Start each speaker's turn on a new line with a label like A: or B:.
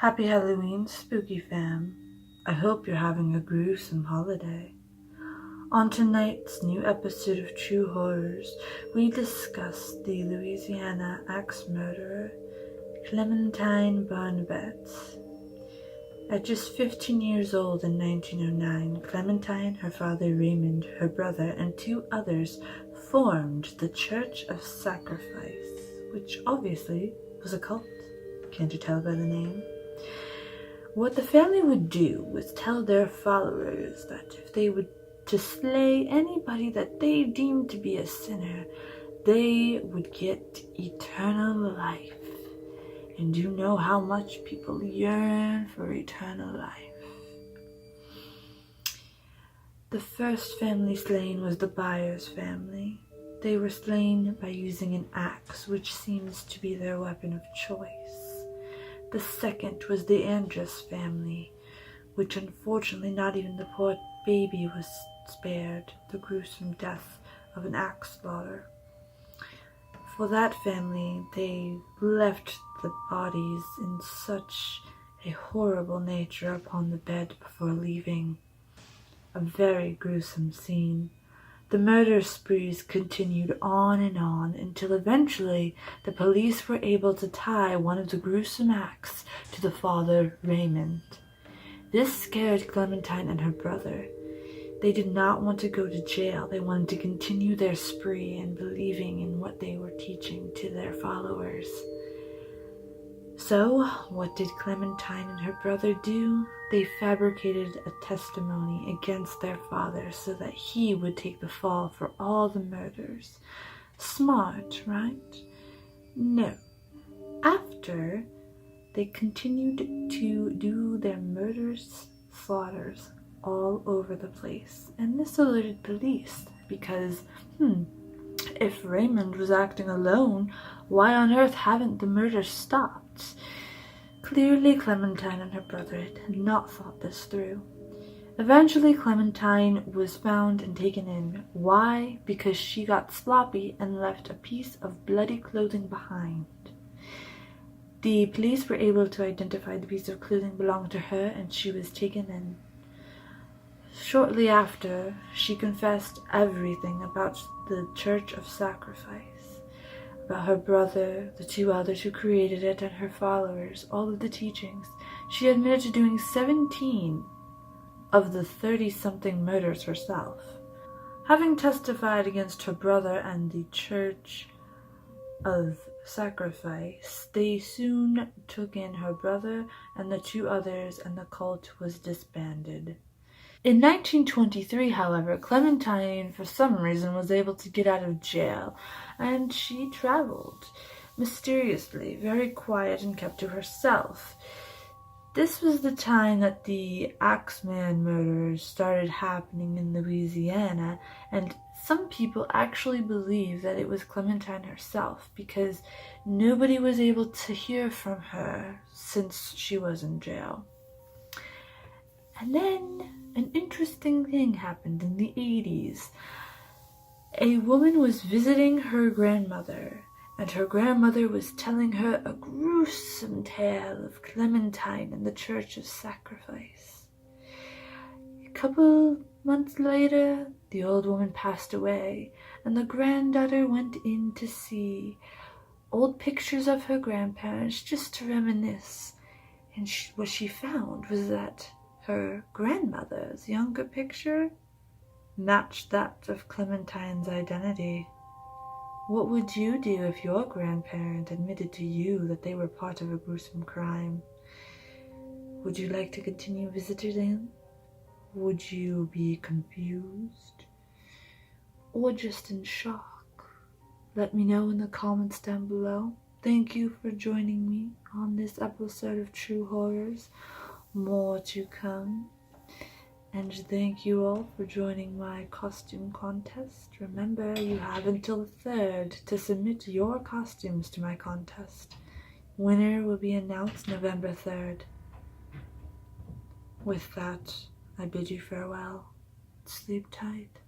A: Happy Halloween, spooky fam. I hope you're having a gruesome holiday. On tonight's new episode of True Horrors, we discuss the Louisiana axe murderer, Clementine Barnabet. At just 15 years old in 1909, Clementine, her father Raymond, her brother, and two others formed the Church of Sacrfice, which obviously was a cult. Can't you tell by the name? What the family would do was tell their followers that if they were to slay anybody that they deemed to be a sinner, they would get eternal life. And you know how much people yearn for eternal life. The first family slain was the Byers family. They were slain by using an axe, which seems to be their weapon of choice. The second was the Andrus family, which unfortunately not even the poor baby was spared the gruesome death of an axe slaughter. For that family, they left the bodies in such a horrible nature upon the bed before leaving. A very gruesome scene. The murder sprees continued on and on until eventually the police were able to tie one of the gruesome acts to the father, Raymond. This scared Clementine and her brother. They did not want to go to jail. They wanted to continue their spree and believing in what they were teaching to their followers. So, what did Clementine and her brother do? They fabricated a testimony against their father so that he would take the fall for all the murders. Smart, right? No. After, they continued to do their murderous slaughters all over the place. And this alerted police because, if Raymond was acting alone, why on earth haven't the murders stopped? Clearly, Clementine and her brother had not thought this through. Eventually, Clementine was found and taken in. Why? Because she got sloppy and left a piece of bloody clothing behind. The police were able to identify the piece of clothing belonged to her, and she was taken in. Shortly after, she confessed everything about the Church of Sacrfice. About her brother, the two others who created it, and her followers, all of the teachings. She admitted to doing 17 of the 30-something murders herself. Having testified against her brother and the Church of Sacrfice, they soon took in her brother and the two others, and the cult was disbanded. In 1923, however, Clementine, for some reason, was able to get out of jail, and she traveled mysteriously, very quiet, and kept to herself. This was the time that the Axeman murders started happening in Louisiana, and some people actually believe that it was Clementine herself, because nobody was able to hear from her since she was in jail. And then an interesting thing happened in the 80s. A woman was visiting her grandmother, and her grandmother was telling her a gruesome tale of Clementine and the Church of Sacrfice. A couple months later, the old woman passed away, and the granddaughter went in to see old pictures of her grandparents just to reminisce. And what she found was that her grandmother's younger picture matched that of Clementine's identity. What would you do if your grandparent admitted to you that they were part of a gruesome crime? Would you like to continue visiting? Would you be confused? Or just in shock? Let me know in the comments down below. Thank you for joining me on this episode of True Horrors. More to come. And thank you all for joining my costume contest. Remember, you have until the 3rd to submit your costumes to my contest. Winner will be announced November 3rd. With that, I bid you farewell. Sleep tight.